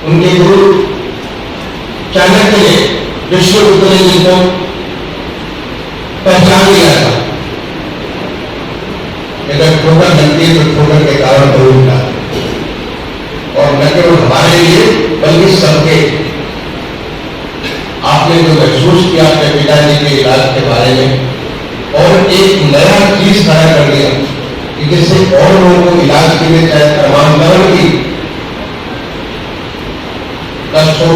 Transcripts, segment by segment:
उनके गुरु चाणक्य ने विश्वगुप्त ने जिनको पहचान लिया था, अगर ठोकर लगती है तो ठोकर के कारण जरूर मिला, और न केवल हमारे लिए बल्कि सबके। आपने जो महसूस किया अपने पिताजी के इलाज के बारे में, और एक नया चीज खड़ा कर दिया कि जिससे और लोगों को इलाज के लिए चाहे क्रमांतरण की कष्ट हो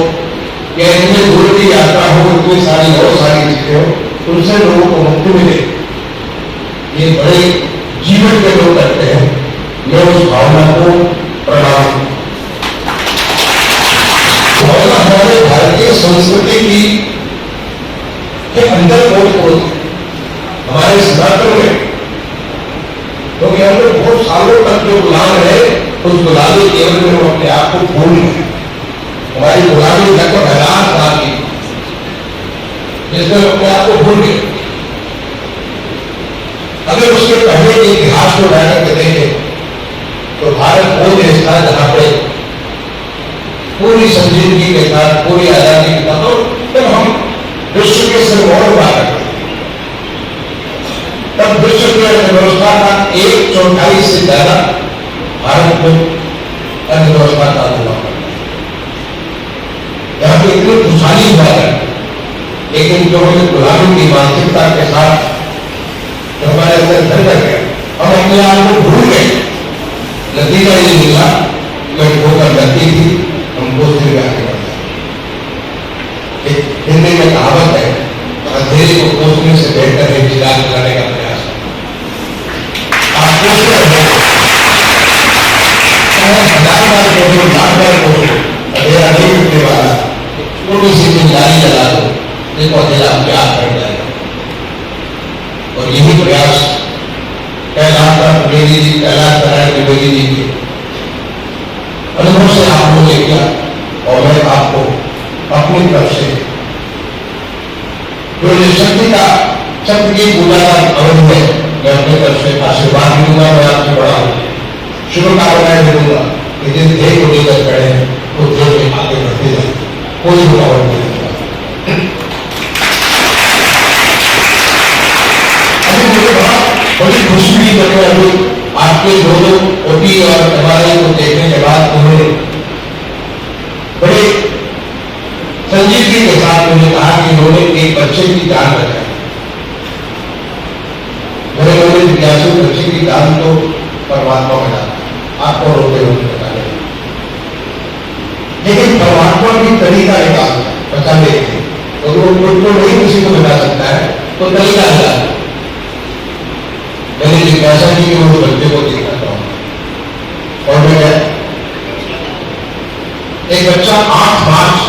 या इतने दूर की यात्रा हो, इतनी सारी और सारी चीजें हो, उनसे लोगों को मुक्ति मिले, ये बड़े जीवन के लोग करते हैं। मैं उस भावना को प्रणाम। भावना हमारे भारतीय संस्कृति की के अंदर बहुत हमारे सनातन में, क्योंकि हम लोग बहुत सालों तक जो गुलाम रहे, उस गुलामी केवल में हम अपने आप को भूल गए। हमारी गुलामी लगभग 1000 साल की, जिसमें हम अपने आप को भूल गए। अगर उसके पहले के इतिहास को जाकर के देखें तो भारत वो देश था जहां पे पूरी संजीदगी के साथ, पूरी आजादी के साथ, तब हम विश्व के सर्वोच्च हुआ करते, तब विश्व की अर्थव्यवस्था का 1/4 से ज्यादा भारत में अर्थव्यवस्था का हुआ करता, यहाँ पे इतनी खुशहाली हुआ करती। लेकिन जो हमें गुलामी की मानसिकता के साथ जो हमारे अंदर घर कर गया, हम अपने आप को भूल गए। नतीजा ये मिला, मैं ठोकर लगती थी, हम दोस्ती में आगे बढ़ गए। हिंदी में कहावत है, अंधेरे को कोसने से बेहतर है चिराग जलाने का प्रयास। आप कोसते रहे, चाहे 1000 बार कोसो, 1,00,000 बार कोसो, अंधेरा नहीं मिटने वाला। छोटी सी चिंगारी जला दो, देखो अंधेरा अपने आप हट जाएगा। और यही प्रयास कैलाश त्रिवेदी जी, कैलाश नारायण त्रिवेदी जी के अनुभव से आप लोगों ने किया, और मैं आपको अपनी तरफ से जो ये शक्ति की पूजा का अनुभव है, मैं अपनी तरफ से आशीर्वाद दूंगा, मैं आपसे बड़ा हूं, शुभकामनाएं दूंगा कि जिस ध्येय को लेकर खड़े हैं उस ध्येय में आगे बढ़ते जाए, कोई रुकावट नहीं होगा। अभी मुझे बड़ी खुशी हुई जब मैं अभी आपके दोनों ओपी और एमआरआई को देखने के बाद उन्होंने बड़े संजीदगी के साथ मुझे कहा कि उन्होंने एक बच्चे की जान बचाई। मेरे मन में जिज्ञासु, बच्चे की जान तो परमात्मा बचाता, आपको रोते रोते बचाने, लेकिन परमात्मा की तरीका निकाल बचाने के, तो वो खुद को नहीं किसी को बचा सकता है, तो तरीका निकाल। मैंने जिज्ञासा की कि वो बच्चे को देखना चाहूँ, और मैं एक बच्चा 8 मार्च,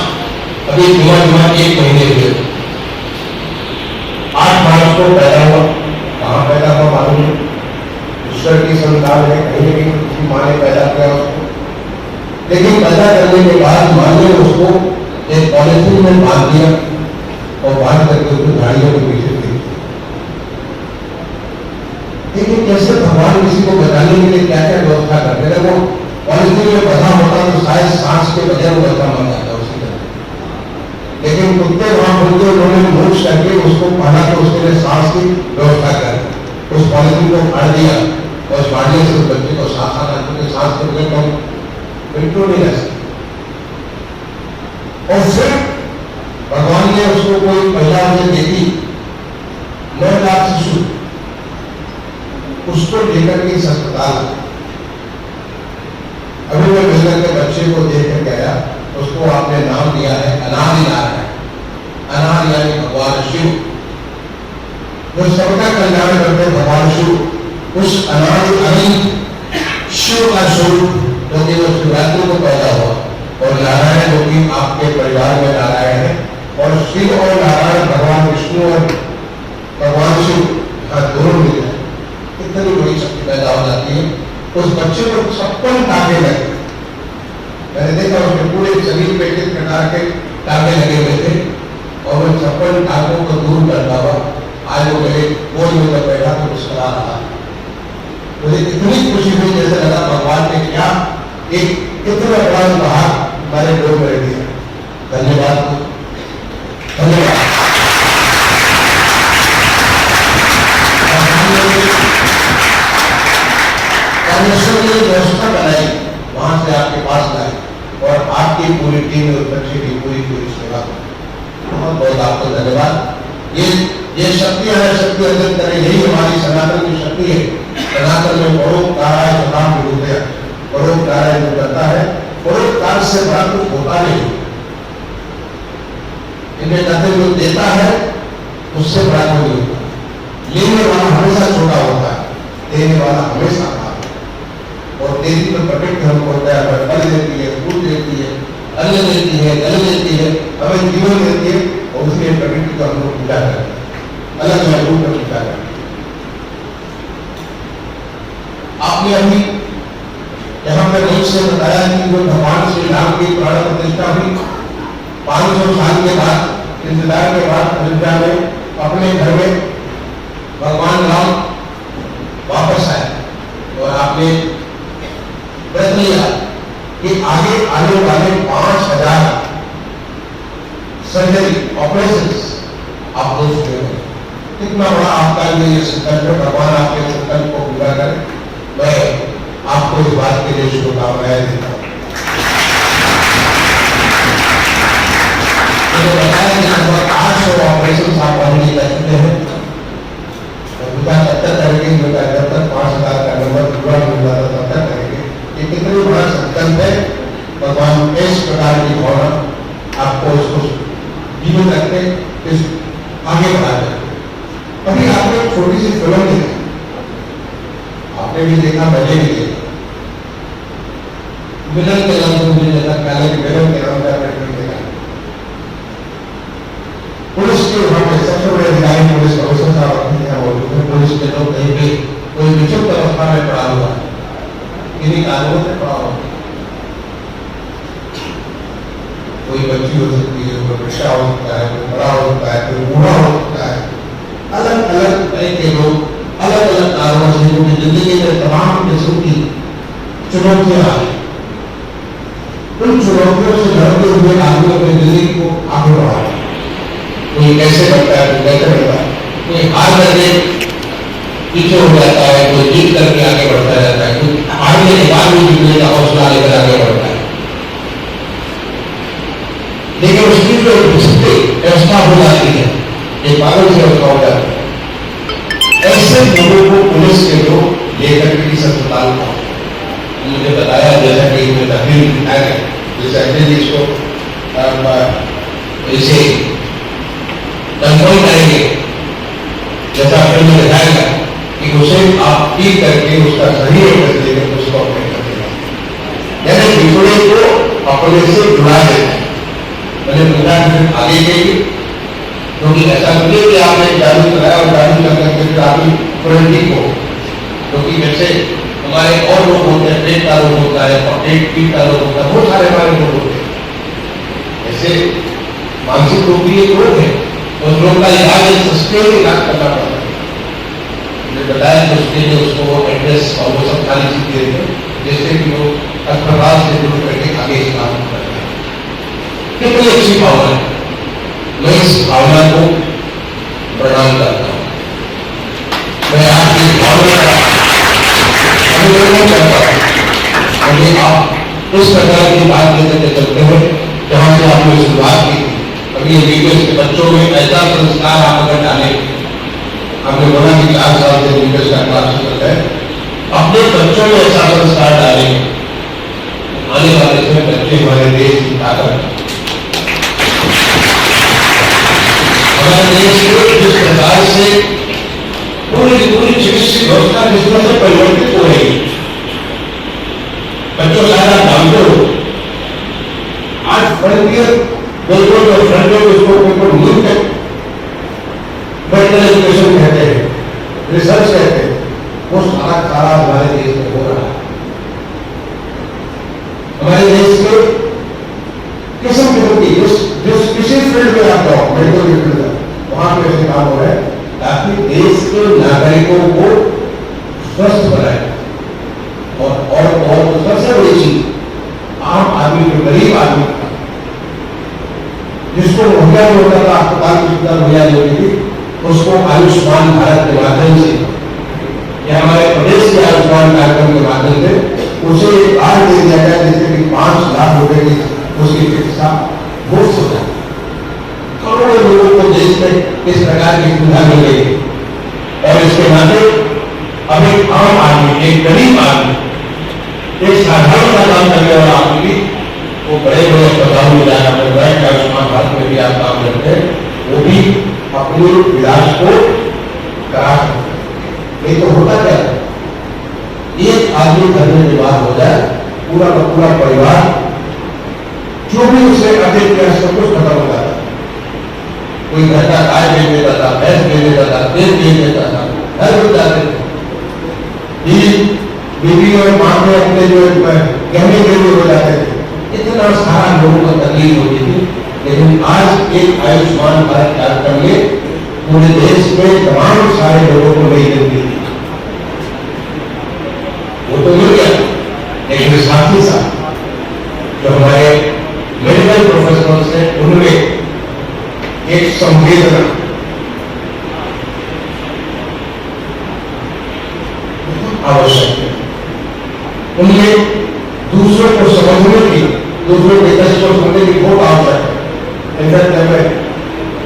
अभी जुमा 1 महीने हुए, 8 मार्च को पैदा हुआ। कहाँ पैदा हुआ मालूम है? ईश्वर की संतान है, कहीं भी किसी माँ ने पैदा किया उसको, लेकिन पैदा करने के बाद माँ ने उसको एक पॉलिथीन में बांध दिया और बांध करके उसको झाड़ियों के पीछे फेंक दिया। लेकिन कैसे भगवान किसी को बचाने के लिए क्या क्या व्यवस्था करते थे? वो पॉलिथीन में बंधा होता तो शायद सांस के बजाय वो बच्चा मर जाता उसी तरह, लेकिन कुत्ते वहां खुलते उन्होंने मोक्ष करके उसको पहला तो उसके लिए सांस की व्यवस्था कर, उस पॉलिथीन को फाड़ दिया और फाड़ने से उस बच्चे को सांस आना, क्योंकि सांस के बगैर हम बिल्कुल नहीं रह सकते। और फिर भगवान ने उसको कोई महिला उसे देखी, नवजात शिशु, उसको लेकर के इस अस्पताल, अभी मैं मिलकर के बच्चे को देख कर गया, उसको आपने नाम दिया है अनादि नारायण। अनादि यानी भगवान शिव, जो सबका कल्याण करते भगवान शिव, उस अनादि अनंत शिव का स्वरूप जो कि वो शिवरात्रि को पैदा हुआ, और नारायण जो कि आपके परिवार में नारायण है, और शिव और नारायण भगवान विष्णु और भगवान शिव दोनों मिल जाए, इतनी बड़ी शक्ति पैदा हो जाती है। उस बच्चे को 56 टाके लगे, मैंने देखा उसके पूरे शरीर पे किस प्रकार के टाके लगे हुए थे, और वो 56 टाकों को दूर करता हुआ आज वो मेरे गोद में जब बैठा तो मुस्कुरा रहा। मुझे इतनी खुशी हुई, जैसे लगा भगवान ने क्या एक कितना बड़ा उपहार हमारे और आपकी पूरी टीम और बच्चे की पूरी पूरी सेवा करें। बहुत बहुत आपको धन्यवाद। ये शक्तियां है, शक्ति अर्जित करें, यही हमारी सनातन की शक्ति है। सनातन में परोपकार स्वभाव विरुद्ध है, परोपकार जो करता है, परोपकार से बड़ा कुछ होता नहीं। इनके कहते जो देता है उससे बड़ा कोई नहीं होता। लेने वाला हमेशा छोटा होता है, देने वाला हमेशा बड़ा होता है। और तेजी में प्रकृति हमको होता है, फल देती है, फूल देती है, अन्न देती है, जल देती है, हमें जीवन देती है, और उसलिए प्रकृति को हम लोग पूजा करते हैं, अलग अलग रूप में पूजा करते हैं। आपने अभी यहाँ पे मंच से बताया कि जो भगवान श्री राम की प्राण प्रतिष्ठा हुई 500 साल के बाद, इंतजार के बाद अयोध्या में अपने घर में भगवान राम वापस आए और आपने व्रत लिया कि आगे आने वाले 5000 सर्जरी ऑपरेशंस आप लोग शुरू। कितना बड़ा आपका ये संकल्प है, भगवान आपके संकल्प को पूरा करे। मैं आपको इस बात के लिए शुभकामनाएं देता हूँ। बताया कि लगभग 800 ऑपरेशन आप ऑलरेडी कर चुके हैं। तब तक करेंगे जब तक 5000 का नंबर पूरा हो जाता तब तक करेंगे। ये कितनी बड़ा संकल्प है। भगवान इस प्रकार की भावना आपको इसको जीवन रखते इस आगे बढ़ाते। अभी आपने एक छोटी सी फिल्म देखी, आपने भी देखा, मैंने भी देखा। विलन के नाम से मुझे देखा, पहले के विलन के नाम से देखा। पुलिस के वहां पे सबसे बड़े अधिकारी पुलिस कमिश्नर साहब हैं, पुलिस के लोग कहीं भी कोई विचित्र अवस्था में पड़ा हुआ है, इन्हीं कानूनों से पड़ा हुआ, कोई बच्ची हो सकती है, कोई बच्चा हो सकता है, कोई बड़ा हो सकता है, कोई बूढ़ा हो सकता है। अलग अलग तरह के लोग अलग अलग कारणों से उनकी जिंदगी में तमाम किस्म की चुनौतियां आई। उन चुनौतियों से लड़ते हुए आदमी अपनी जिंदगी को आगे बढ़ाया। कोई कैसे बढ़ता है, कोई कैसे बढ़ता है, कोई हार करके पीछे हो जाता है, कोई जीत करके आगे बढ़ता रहता है, कोई हारने के बाद भी जीतने का हौसला लेकर आगे बढ़ता है। लेकिन उसकी जो व्यवस्था हो जाती है, एक पागल से व्यवस्था हो जाती है। ऐसे लोगों को पुलिस के लोग लेकर के इस अस्पताल को मुझे बताया, जैसा कि इसमें तकलीफ दिखाया गया, जैसे अजय जी इसको इसे कंट्रोल करेंगे, जैसा फिल्म में दिखाया गया कि उसे आप पी करके उसका सही एड्रेस देकर उसको ऑपरेट कर देगा, यानी दूसरे को अपने से जुड़ा देता है। मैंने पूछा फिर आगे के लिए, क्योंकि ऐसा नहीं कि आपने जादू कराया और जादू करके फिर आपकी क्वालिटी को, क्योंकि वैसे हमारे और लोग होते हैं, पेट का रोग होता है और पेट पीठ का रोग होता है, बहुत सारे हमारे लोग होते हैं। ऐसे मानसिक रोग भी एक रोग है, उस रोग का इलाज सस्टेन इलाज करना पड़ता है। मुझे बताया कि उसके लिए उसको एड्रेस और वो सब सारी चीज दे दें, जिससे कि वो अस्पताल से दूर करके आगे इस काम करते हैं। कितनी अच्छी भावना है, मैं इस भावना को प्रणाम करता हूँ। मैं आपकी भावना का अभिनंदन करता हूँ। मुझे आप इस प्रकार की बात लेकर के चलते हैं जहाँ से आपने शुरुआत की थी। अभी ये वीडियोस के बच्चों में ऐसा संस्कार आप अगर डालें, आपने बोला कि 4 साल से वीडियोस का क्लास चल रहा है, अपने बच्चों में ऐसा संस्कार डालें, आने वाले समय बच्चे हमारे देश की ताकत। हमारे देश में जिस प्रकार से पूरी चिकित्सा व्यवस्था जिसमें से परिवर्तित हो रही है, बच्चों सारा जानते हो, आज फ्रंटियर बिल्कुल जो फ्रंटियर उसको बिल्कुल नीट है, मेडिकल एजुकेशन कहते हैं, रिसर्च कहते हैं, वो सारा हमारे देश में हो रहा है। हमारे देश में किस्म की जिस किसी फील्ड में आप जाओ, मेडिकल फील्ड में, वहां पे ऐसे काम हो रहा है ताकि देश के नागरिकों को स्वस्थ बनाए। और सबसे बड़ी चीज आम आदमी जो गरीब आदमी जिसको मुहैया नहीं होता था अस्पताल की सुविधा मुहैया नहीं होती थी, उसको आयुष्मान भारत के माध्यम से या हमारे प्रदेश के आयुष्मान कार्यक्रम के माध्यम से उसे एक कार्ड दे दिया गया जिससे कि 5 लाख रुपए की चिकित्सा मुफ्त हो जाती है। करोड़ों लोगों को देश में इस प्रकार की सुविधा मिल गई है। और इसके नाते अब एक आम आदमी, एक गरीब आदमी, एक साधारण सा काम करने वाला आदमी भी वो बड़े बड़े अस्पतालों में जाना पड़ता है, आयुष्मान भारत में भी आप काम करते हैं, वो भी अपने इलाज को करा सकते हैं। नहीं तो होता क्या है, एक आदमी घर में बीमार हो जाए, पूरा का पूरा परिवार जो भी उसे अधिक किया सब कुछ खत्म हो जाता है। कोई घर का गाय बेच देता था, भैंस बेच देता था, तेल बेच देता था, घर बेच जाते थे, बीवी और मां में अपने जो गहने गिरवे हो जाते थे। इतना सारा लोगों को तकलीफ होती थी। लेकिन आज एक आयुष्मान भारत कार्यक्रम में पूरे देश में तमाम सारे लोगों को नई जिंदगी दी। वो तो मिल गया, लेकिन साथ ही साथ जो हमारे मेडिकल प्रोफेशनल्स हैं उनमें एक संवेदना आवश्यक है। उनमें दूसरों को समझने की, दूसरों के कष्ट को समझने की बहुत आवश्यक है। इनफैक्ट जब मैं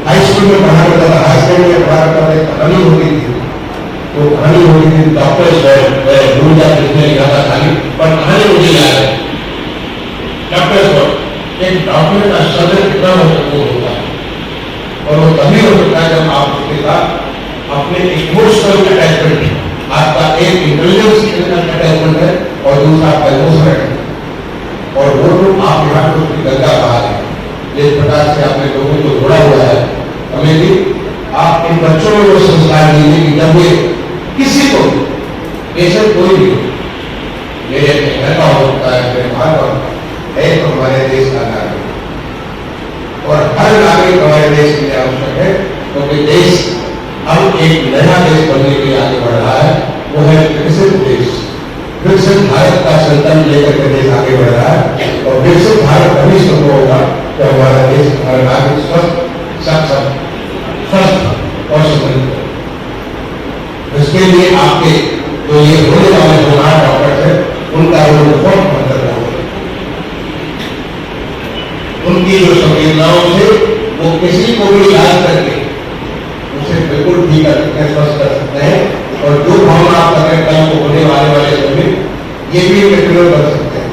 हाई स्कूल में पढ़ा करता था, हाई स्कूल में पढ़ा करता था, कहानी होती थी, तो कहानी होती थी डॉक्टर्स भूल जाते थे, लिखा था खाली, पर कहानी मुझे याद है। डॉक्टर्स एक डॉक्टर का शब्द कितना महत्वपूर्ण होता है, और वो तभी हो सकता है जब आप उसके साथ अपने इमोशनल अटैचमेंट, आपका एक इंटेलिजेंस अटैचमेंट है और दूसरा आपका इमोशनल अटैचमेंट, और वो लोग आप यहाँ पर उसकी गंगा बहा रहे हैं। जिस प्रकार से आपने लोगों को जोड़ा हुआ है, हमें भी आप इन बच्चों में वो संस्कार दीजिए कि जब वे किसी को, बेशक कोई भी, मेरे घर का हो सकता है, मेरे माँ का है, तो हमारे देश का नागरिक, और हर नागरिक हमारे देश के लिए आवश्यक है, क्योंकि देश अब एक नया देश बनने के लिए आगे बढ़ रहा है। वो है विकसित देश। विकसित भारत का संकल्प लेकर के देश आगे बढ़ रहा है, और विकसित भारत तभी संभव होगा कि हमारा देश, हमारा नागरिक स्वस्थ, सक्षम, स्वस्थ और समृद्ध। इसके लिए आपके जो ये होने वाले जो डॉक्टर्स है, उनका रोल बहुत महत्वपूर्ण है। उनकी जो संवेदनाओं से वो किसी को भी इलाज करके उसे बिल्कुल ठीक कर सकते हैं, स्वस्थ कर सकते हैं, और जो भावना आप कर कल को होने वाले समय ये भी कंट्रोल कर सकते हैं।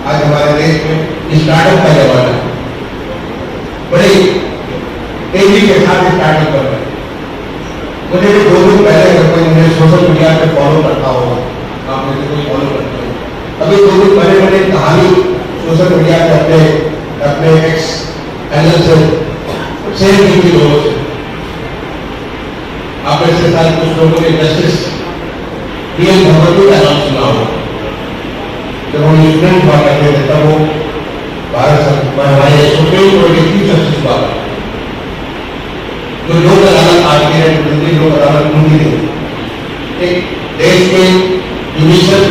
आज हमारे देश में स्टार्टअप का जमाना है, बड़े तेजी के साथ स्टार्टअप कर रहे हैं। मुझे भी 2 दिन पहले जब कोई मुझे सोशल मीडिया पे फॉलो करता होगा, आप मुझे कोई फॉलो करते हो, अभी 2 दिन पहले मैंने कहानी सोशल मीडिया पे अपने एक्स हैंडल से शेयर की थी लोगों से। आप ऐसे साथ कुछ लोगों ने जस्टिस पीएम भगवती का नाम सुना हो, जब हम स्टूडेंट हुआ करते थे तब वो भारत सरकार हमारे सुप्रीम कोर्ट के चीफ जस्टिस हुआ करते, जो लोक अदालत आती है, दिल्ली लोक अदालत उनकी थी। एक देश के जुडिशल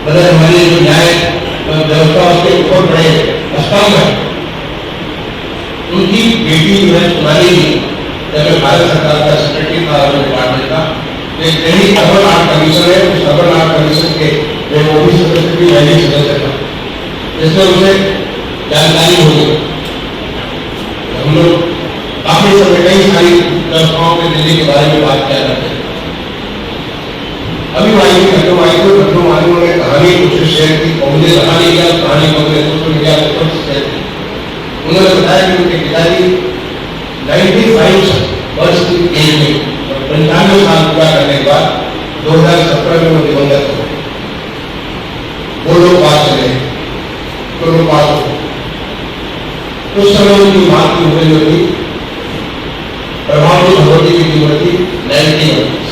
मतलब हमारी जो न्याय व्यवस्था उसके ऊपर बड़े स्तंभ है, उनकी बेटी जो है सुनाली जी, जब मैं भारत सरकार का सेक्रेटरी था डिपार्टमेंट का, एक दिल्ली अर्बन आर्ट कमीशन है, उस अर्बन आर्ट कमीशन के मैं वो भी सदस्य भी पहले सदस्य था, जिसमें उसे जानकारी होगी। हम लोग काफी समय कई सारी व्यवस्थाओं में दिल्ली के बारे में बात किया करते हैं। अभी वाली घटना आई तो घटना वालों ने कहानी कुछ शेयर की, और मुझे लगा नहीं गया कहानी को मैंने सोशल मीडिया पर शेयर की। उन्होंने बताया कि उनके पिताजी 95 वर्ष की एज में और 95 साल पूरा करने के बाद 2017 में वो दिवंगत हो गए। वो लोग बात चले तो लोग बात हो, उस समय उनकी मां की उम्र जो थी, प्रभावती भगवती की उम्र थी 90 वर्ष।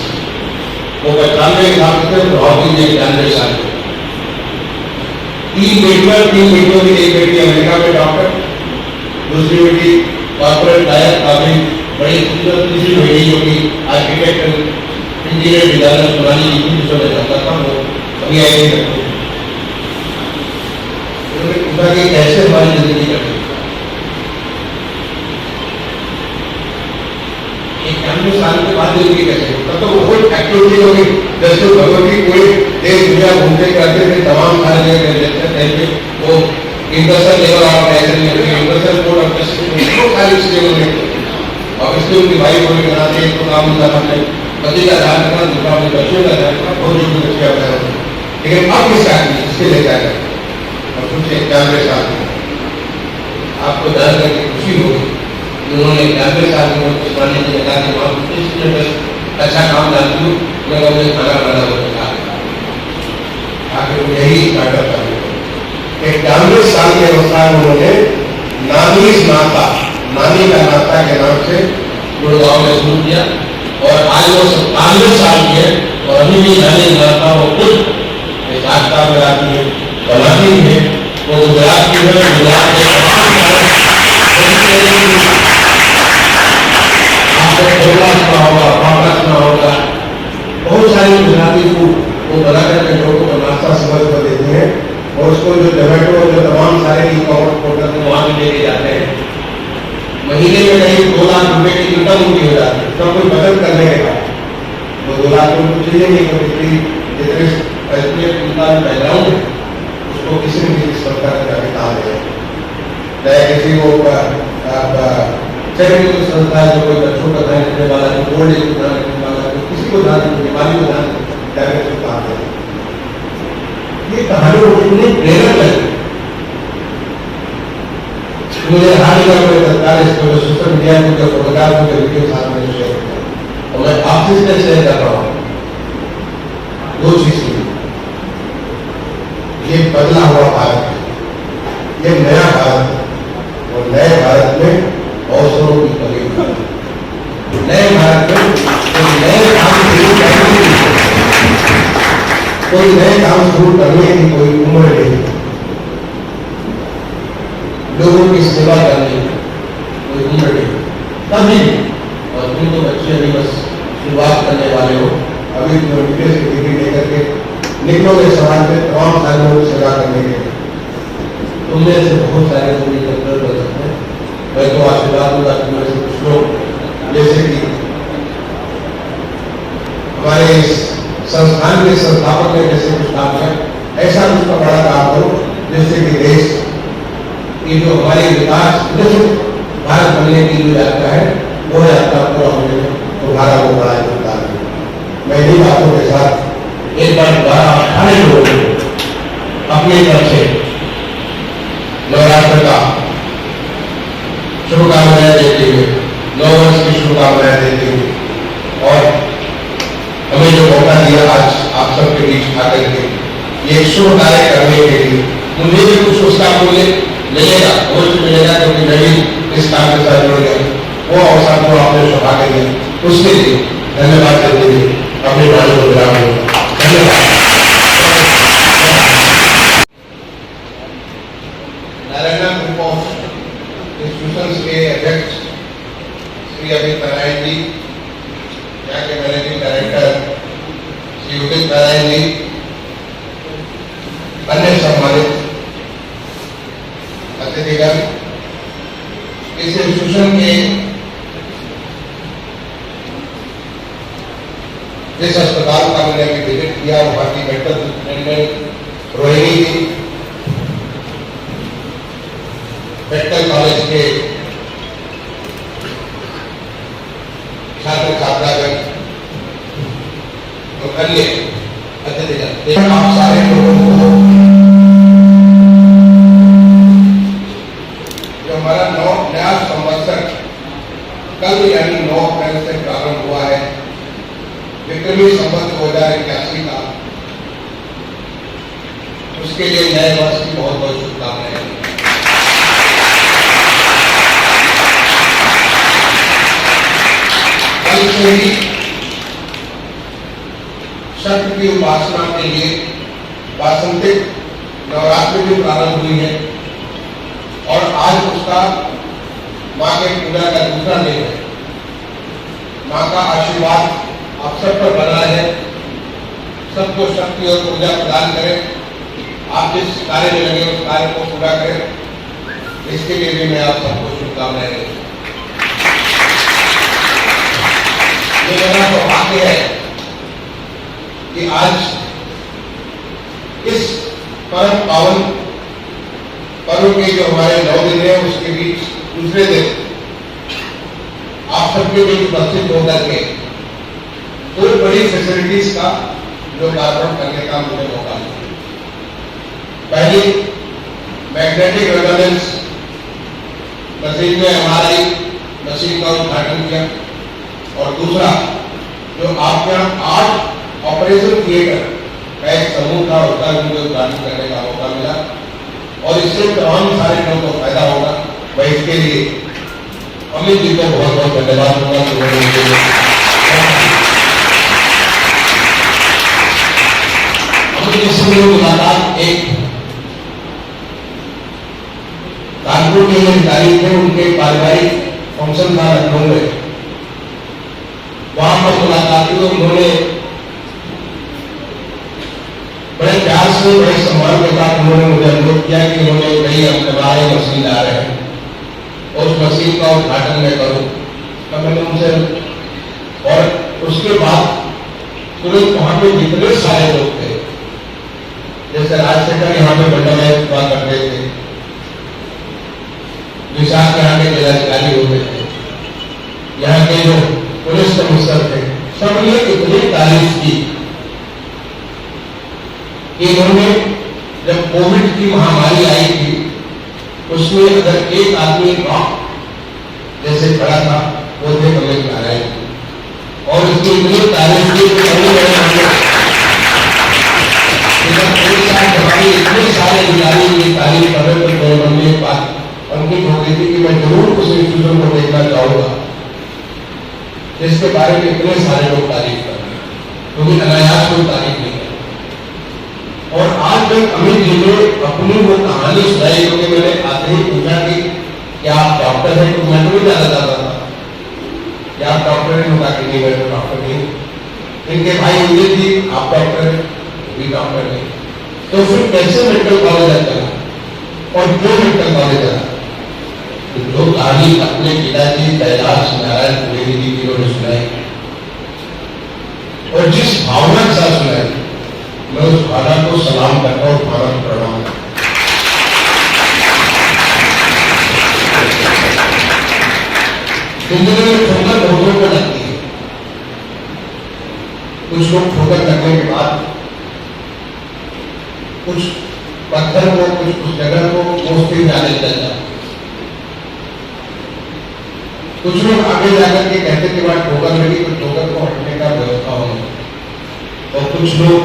वो 95 साल से प्रभावती जी 91 साल के। 3 बेटियों की, एक बेटी अमेरिका में डॉक्टर, दूसरी बेटी कॉर्पोरेट लायर, काफी बड़ी सुंदर, तीसरी बेटी जो कि आर्किटेक्ट इंजीनियर डिजाइनर सुनाली जी की, जिसमें जानता था वो अभी आई नहीं। कि कैसे हमारी जिंदगी कटे। 91 साल के बाद जिंदगी कैसे, तब तो बहुत एक्टिविटी होगी, जैसे भगवती पूरे देश दुनिया घूमते करते थे, तमाम सारे जगह वो इंटरनेशनल लेवल ऑर्गेनाइजेशन में इंटरनेशनल कोर्ट ऑफ जस्टिस को सारी स्टेबल में और इसलिए उनकी भाई बहन बनाते हैं तो काम होता है पति का ध्यान रखना दूसरा अपने बच्चों का ध्यान रखना बहुत जरूरी बच्चे का ध्यान रखना। लेकिन अब किस आदमी इसके ले जाएगा और सोचिए कैमरे साथ आपको जान करके खुशी होगी कि उन्होंने कैमरे साथ में कुछ बनाने के लिए कहा कि वहाँ इसलिए बस अच्छा काम जानती हूँ मैं मुझे खाना बनाना होता आखिर यही स्टार्टअप कर 91 साल के अवस्था में उन्होंने नानी का नाता के नाम से गुड़गांव में शुरू किया और आज वो 97 साल की है और अभी भी नानी नाता वो खुद रास्ता में आती है बनाती है वो गुजरात की है गुजरात में आपको ढोकला सुना होगा पापड़ा सुना होगा बहुत सारी गुजराती फूड वो बना करके लोगों को नाश्ता समझ कर देते हैं और उसको जो जोमेटो जो तमाम सारे ई कॉमर्स पोर्टल में वहां भी लेके जाते हैं महीने में कहीं 2 लाख रुपए की इनकम उनकी हो जाती है सब कुछ बचत करने के बाद वो 2 लाख रुपए कुछ चाहिए नहीं क्योंकि जितने फैसले उनका बैकग्राउंड है उसको किसी न किसी सरकार का काम है चाहे किसी को चैरिटेबल संस्था जो कोई बच्चों का ध्यान रखने वाला जो ओल्ड एज को ध्यान रखने वाला जो किसी को ध्यान बीमारी को ध्यान रखने काम है ये कहानी मुझे प्रेरणा लगी मुझे हाल ही में तत्काल इस पर सोशल मीडिया में जो फोटोग्राफ के वीडियो साथ में शेयर किया और मैं आपसे इसलिए शेयर कर रहा हूँ 2 चीज की ये बदला हुआ भारत ये नया भारत है और नए भारत में अवसरों की कमी नए भारत में नए काम कोई नए काम शुरू करने की कोई उम्र नहीं लोगों की सेवा करने की कोई उम्र नहीं कभी और तुम तो बच्चे अभी बस शुरुआत करने वाले हो अभी तुम विदेश की डिग्री लेकर के निकलोगे समाज में तमाम सारे लोगों की सेवा करने के लिए तुमने से बहुत सारे लोग कर सकते हैं मैं तो आशीर्वाद दूंगा तुम्हें से कुछ लोग जैसे कि हमारे इस संस्थान के संस्थापक ने जैसे कुछ काम किया ऐसा कुछ बड़ा काम करो जैसे कि देश की जो हमारी विकास भारत बनने की जो यात्रा है वो यात्रा पूरा होने में तुम्हारा वो बड़ा योगदान है। मैं इन्हीं बातों के साथ एक बार दोबारा सारे लोगों को अपनी तरफ से नवरात्र का शुभकामनाएं देते हुए 9 वर्ष की शुभकामनाएं देते हुए और हमें जो मौका दिया आज आप सबके बीच आकर के ये शुभ कार्य करने के लिए मुझे भी कुछ उसका मूल्य मिलेगा अवश्य मिलेगा क्योंकि मैं भी इस काम के साथ जुड़ गया वो अवसर को आपने सौभाग्य दिया उसके लिए धन्यवाद देते हुए अपने वाणी को विराम दूंगा धन्यवाद। नारायण ग्रुप ऑफ इंस्टीट्यूशंस के अध्यक्ष श्री अमित नारायण जी यहाँ के मैनेजिंग डायरेक्टर श्री उदित नारायण जी अन्य सम्मानित अतिथिगण इस इंस्टीट्यूशन के जिस अस्पताल का मैंने अभी विजिट किया वहाँ की मेडिकल सुपरिटेंडेंट रोहिणी जी मेडिकल कॉलेज के छात्र छात्रागण और अन्य अतिथिगण आप सारे लोगों को जो हमारा नया संवत्सर कल यानी 9 अप्रैल से प्रारंभ हुआ है विक्रमी संवत 2081 का उसके लिए नए वर्ष की बहुत बहुत शुभकामनाएं। कल से ही शक्ति की उपासना के लिए वासंतिक नवरात्रि भी प्रारंभ हुई है और आज उसका माँ के पूजा का दूसरा दिन है। माँ का आशीर्वाद आप सब पर बना है सबको शक्ति और ऊर्जा प्रदान करें आप जिस कार्य में लगे उस कार्य को पूरा करें इसके लिए भी मैं आप सबको शुभकामनाएं देता हूं। ये मेरा सौभाग्य है कि आज इस परम पावन पर्व सालों के जो हमारे 9 दिन है उसके बीच दूसरे दिन आप सबके बीच उपस्थित होकर के दो बड़ी फैसिलिटीज का लोकार्पण करने का मुझे मौका मिला। पहली मैग्नेटिक रेजोनेंस मशीन में एमआरआई मशीन का उद्घाटन किया और दूसरा जो आपके यहाँ 8 ऑपरेशन थिएटर का एक समूह था उसका मुझे उद्घाटन करने का मौका मिला और इससे तमाम सारे लोगों को फायदा होगा। मैं इसके लिए अमित जी को बहुत बहुत धन्यवाद दूंगा। अमित जी से मुलाकात एक कानपुर के अधिकारी थे, उनके पारिवारिक फंक्शन था लखनऊ में, वहां पर मुलाकात हुई। उन्होंने बड़े प्यार से बड़े सम्मान के साथ उन्होंने मुझे अनुरोध किया कि उन्होंने नई एमआरआई मशीन ला रहे हैं और उस मशीन का उद्घाटन मैं करूं। तो मैंने उनसे और उसके बाद तुरंत वहां पे जितने सारे लोग थे, जैसे राजशेखर यहाँ पे मंडल हुआ करते थे, विशाख यहाँ के जिलाधिकारी होते थे, यहाँ के जो पुलिस कमिश्नर थे, सबने इतनी तारीफ की कि इन्होंने जब कोविड की महामारी आई थी उसमें अगर एक आदमी रॉक जैसे खड़ा था वो थे अमित नारायण और इसकी इतनी तारीफ की इतने सारे अधिकारी की तारीफ कर रहे थे। मन में एक बात अंकित हो गई थी कि मैं जरूर उस इंस्टीट्यूशन को देखना चाहूंगा जिसके बारे में इतने सारे लोग तारीफ कर रहे हैं, क्योंकि अनायास कोई तारीफ नहीं कर। और आज जब अमित जी ने अपनी वो कहानी सुनाई, क्योंकि मैंने आते ही पूछा कि क्या आप डॉक्टर हैं, तो मैं तो नहीं जाना चाहता था क्या आप डॉक्टर हैं, होगा कि नहीं मैं तो डॉक्टर नहीं। इनके भाई मुझे थी आप डॉक्टर हैं, भी डॉक्टर नहीं। तो फिर कैसे मेडिकल कॉलेज चला और क्यों मेडिकल कॉलेज चला? जो कहानी अपने पिताजी कैलाश नारायण त्रिवेदी जी की उन्होंने सुनाई और जिस भावना के साथ सुनाई, मैं उस भावना को सलाम करता हूँ, भावना को प्रणाम करता हूँ। जिंदगी में ठोकर लोगों को लगती है, कुछ लोग ठोकर लगने के बाद कुछ पत्थर को कुछ जगह को मोस्टली जाने चल जाते, कुछ लोग आगे जाकर के कहते कि बात ठोकर लगी तो ठोकर को हटने का व्यवस्था होगा और कुछ लोग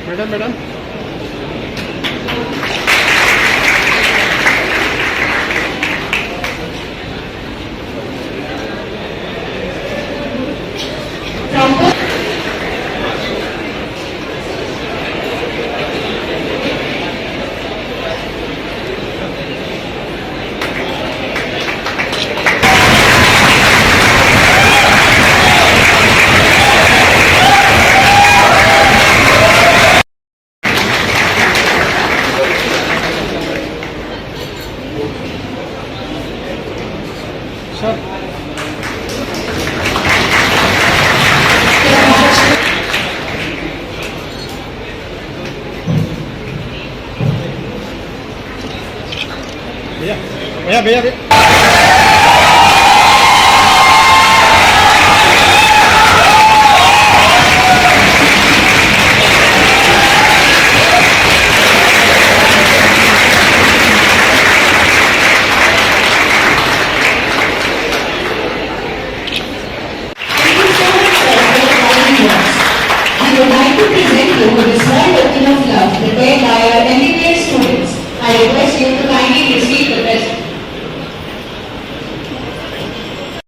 मैडम भैया भैया भैया I would like to present you with a small token of love prepared by our MBBS students. I request you to kindly receive the